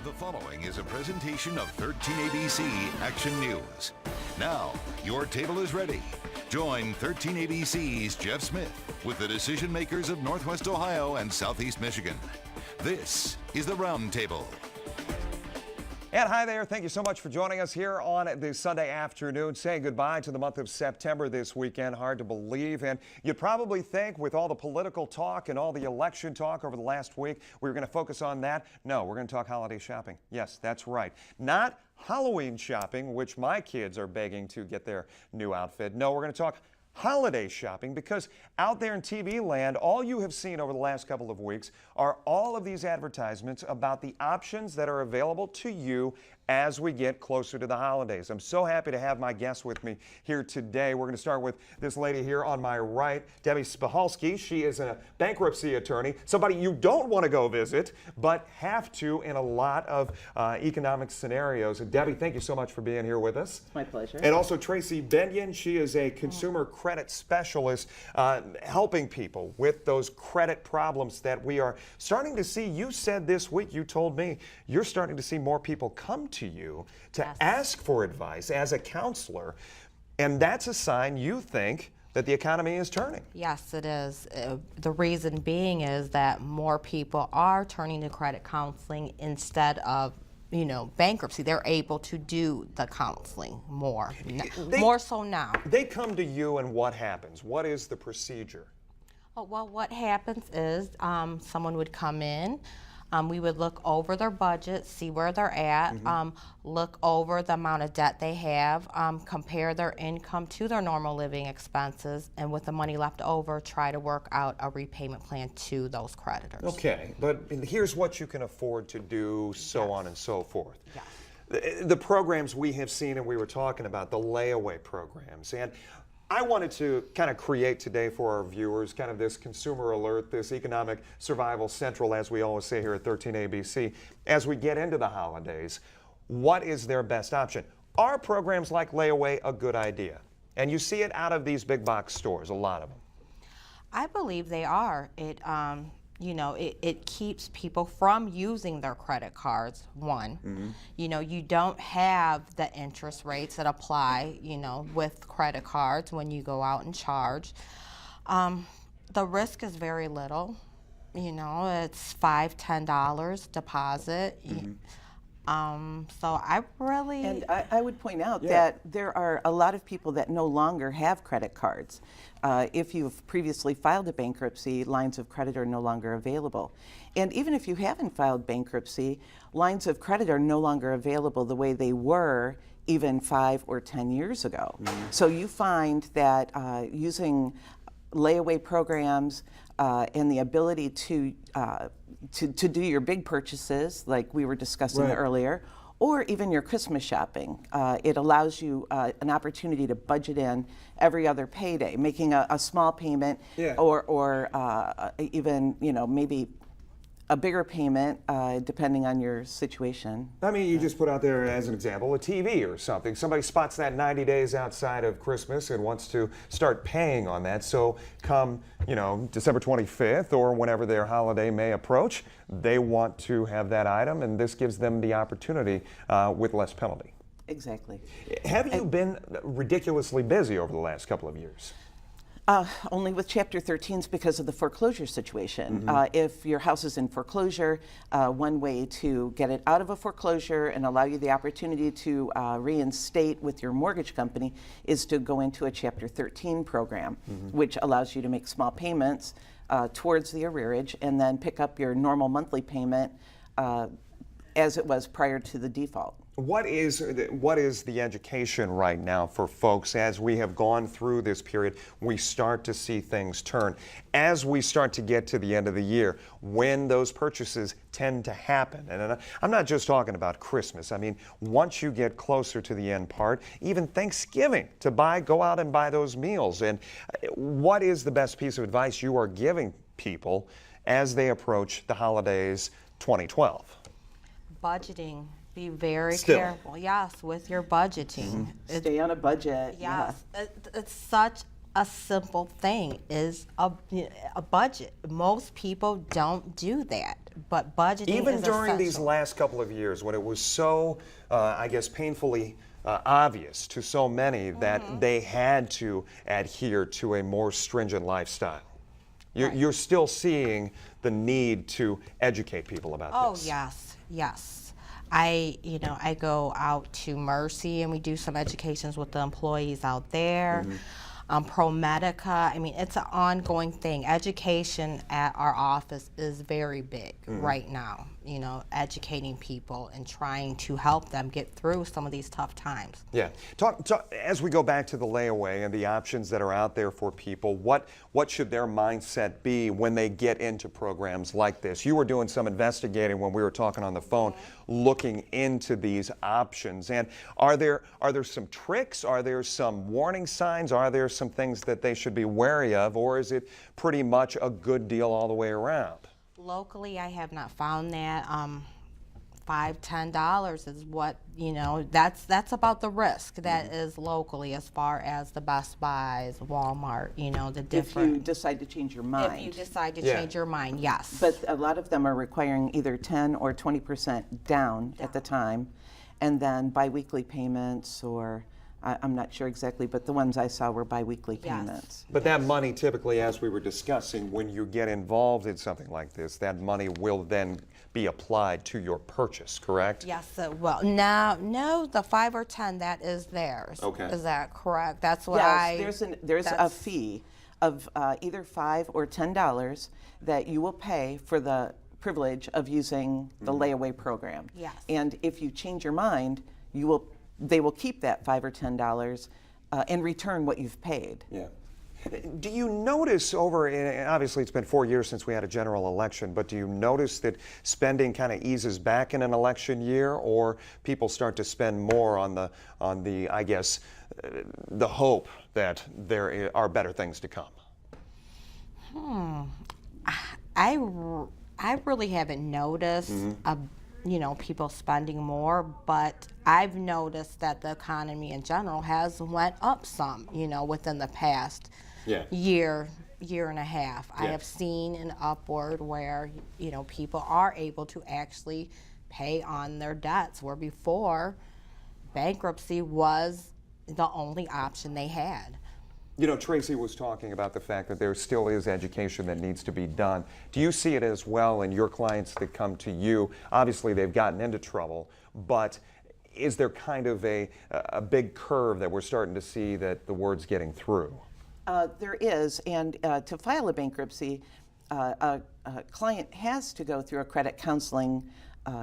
The following is a presentation of 13ABC Action News. Now, your table is ready. Join 13ABC's Jeff Smith with the decision makers of Northwest Ohio and Southeast Michigan. This is the Roundtable. And hi there, thank you so much for joining us here on this Sunday afternoon, saying goodbye to the month of September this weekend. Hard to believe, and you'd probably think with all the political talk and all the election talk over the last week, we were going to focus on that. No, we're going to talk holiday shopping. Yes, that's right. Not Halloween shopping, which my kids are begging to get their new outfit. No, we're going to talk holiday shopping, because out there in TV land, all you have seen over the last couple of weeks are all of these advertisements about the options that are available to you as we get closer to the holidays. I'm so happy to have my guests with me here today. We're going to start with this lady here on my right, Debbie Spahalski. She is a bankruptcy attorney, somebody you don't want to go visit, but have to in a lot of economic scenarios. And Debbie, thank you so much for being here with us. My pleasure. And also Tracy Benyon. She is a consumer credit specialist, helping people with those credit problems that we are starting to see. You said this week, you told me, you're starting to see more people come to you to ask for advice as a counselor, and that's a sign you think that the economy is turning. Yes, it is. The reason being is that more people are turning to credit counseling instead of bankruptcy. They're able to do the counseling more so now. They come to you, and what happens? What is the procedure? Oh, well, what happens is someone would come in. We would look over their budget, see where they're at, look over the amount of debt they have, compare their income to their normal living expenses, and with the money left over, try to work out a repayment plan to those creditors. Okay, but here's what you can afford to do, so on and so forth. Yes. The programs we have seen and we were talking about, the layaway programs, and I wanted to kind of create today for our viewers kind of this consumer alert, this economic survival central, as we always say here at 13ABC. As we get into the holidays, what is their best option? Are programs like layaway a good idea? And you see it out of these big box stores, a lot of them. I believe they are. It keeps people from using their credit cards, one. You don't have the interest rates that apply, with credit cards when you go out and charge. The risk is very little. It's $5, $10 deposit. So I really... And I would point out that there are a lot of people that no longer have credit cards. If you've previously filed a bankruptcy, lines of credit are no longer available. And even if you haven't filed bankruptcy, lines of credit are no longer available the way they were even 5 or 10 years ago. So you find that using layaway programs and the ability to do your big purchases, like we were discussing earlier, or even your Christmas shopping. It allows you an opportunity to budget in every other payday, making a small payment, or even maybe a bigger payment, depending on your situation. I mean, you just put out there as an example a TV or something. Somebody spots that 90 days outside of Christmas and wants to start paying on that. So come, December 25th or whenever their holiday may approach, they want to have that item, and this gives them the opportunity with less penalty. Exactly. Have you been ridiculously busy over the last couple of years? Only with Chapter 13s because of the foreclosure situation. If your house is in foreclosure, one way to get it out of a foreclosure and allow you the opportunity to reinstate with your mortgage company is to go into a Chapter 13 program, which allows you to make small payments towards the arrearage and then pick up your normal monthly payment as it was prior to the default. What is the education right now for folks as we have gone through this period? We start to see things turn. As we start to get to the end of the year, when those purchases tend to happen. And I'm not just talking about Christmas. I mean, once you get closer to the end part, even Thanksgiving, to go out and buy those meals. And what is the best piece of advice you are giving people as they approach the holidays 2012? Budgeting. Be very careful, yes, with your budgeting. Stay on a budget. Yes, it's such a simple thing, is a budget. Most people don't do that. but budgeting Even is during these essential. last couple of years when it was so, I guess, painfully obvious to so many that they had to adhere to a more stringent lifestyle. You're still seeing the need to educate people about Oh, this. yes, yes. I go out to Mercy and we do some educations with the employees out there. ProMedica, I mean, it's an ongoing thing. Education at our office is very big right now, educating people and trying to help them get through some of these tough times. Yeah. Talk, as we go back to the layaway and the options that are out there for people, what should their mindset be when they get into programs like this? You were doing some investigating when we were talking on the phone, looking into these options. And are there some tricks? Are there some warning signs? Are there some things that they should be wary of? Or is it pretty much a good deal all the way around? Locally, I have not found that. $5-10 is what, that's about the risk that is locally as far as the Best Buys, Walmart, the different. If you decide to change your mind. If you decide to Yeah. change your mind, yes. But a lot of them are requiring either 10 or 20% down at the time, and then biweekly payments, or I'm not sure exactly, but the ones I saw were biweekly Yes. payments. But that money typically, as we were discussing, when you get involved in something like this, that money will then be applied to your purchase, correct? Yes, well, no, the 5 or 10, that is theirs. Okay. Is that correct? That's what Yes, there's a that's- fee of either $5 or $10 that you will pay for the privilege of using the layaway program. Yes. And if you change your mind, they will keep that $5 or $10 and return what you've paid. Yeah. Do you notice obviously it's been 4 years since we had a general election, but do you notice that spending kind of eases back in an election year, or people start to spend more on the I guess, the hope that there are better things to come? I really haven't noticed, people spending more, but I've noticed that the economy in general has went up some, within the past year and a half. I have seen an upward where, people are able to actually pay on their debts, where before bankruptcy was the only option they had. Tracy was talking about the fact that there still is education that needs to be done. Do you see it as well in your clients that come to you? Obviously, they've gotten into trouble, but is there kind of a big curve that we're starting to see that the word's getting through? There is, and to file a bankruptcy, a client has to go through a credit counseling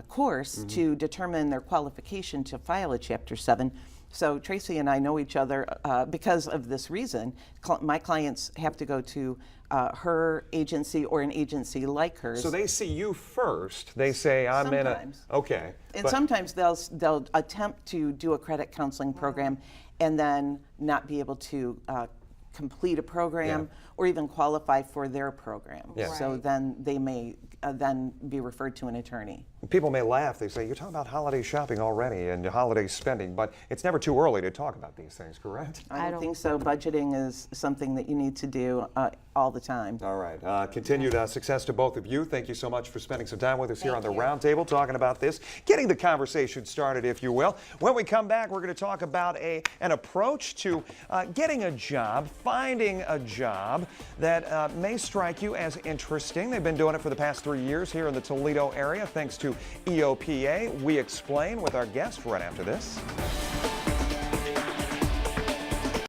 course to determine their qualification to file a Chapter 7. So Tracy and I know each other because of this reason. My clients have to go to her agency or an agency like hers. So they see you first. They say, I'm in a... Sometimes. Okay. And but- sometimes they'll attempt to do a credit counseling program and then not be able to complete a program or even qualify for their program. Yeah. So Right. then they may then be referred to an attorney. People may laugh. They say, you're talking about holiday shopping already and holiday spending, but it's never too early to talk about these things, correct? I don't think so. Budgeting is something that you need to do all the time. All right. Continued success to both of you. Thank you so much for spending some time with us here on Thank the you. Roundtable, talking about this, getting the conversation started, if you will. When we come back, we're going to talk about an approach to getting a job, finding a job that may strike you as interesting. They've been doing it for the past 3 years here in the Toledo area, thanks to EOPA. We explain with our guest right after this.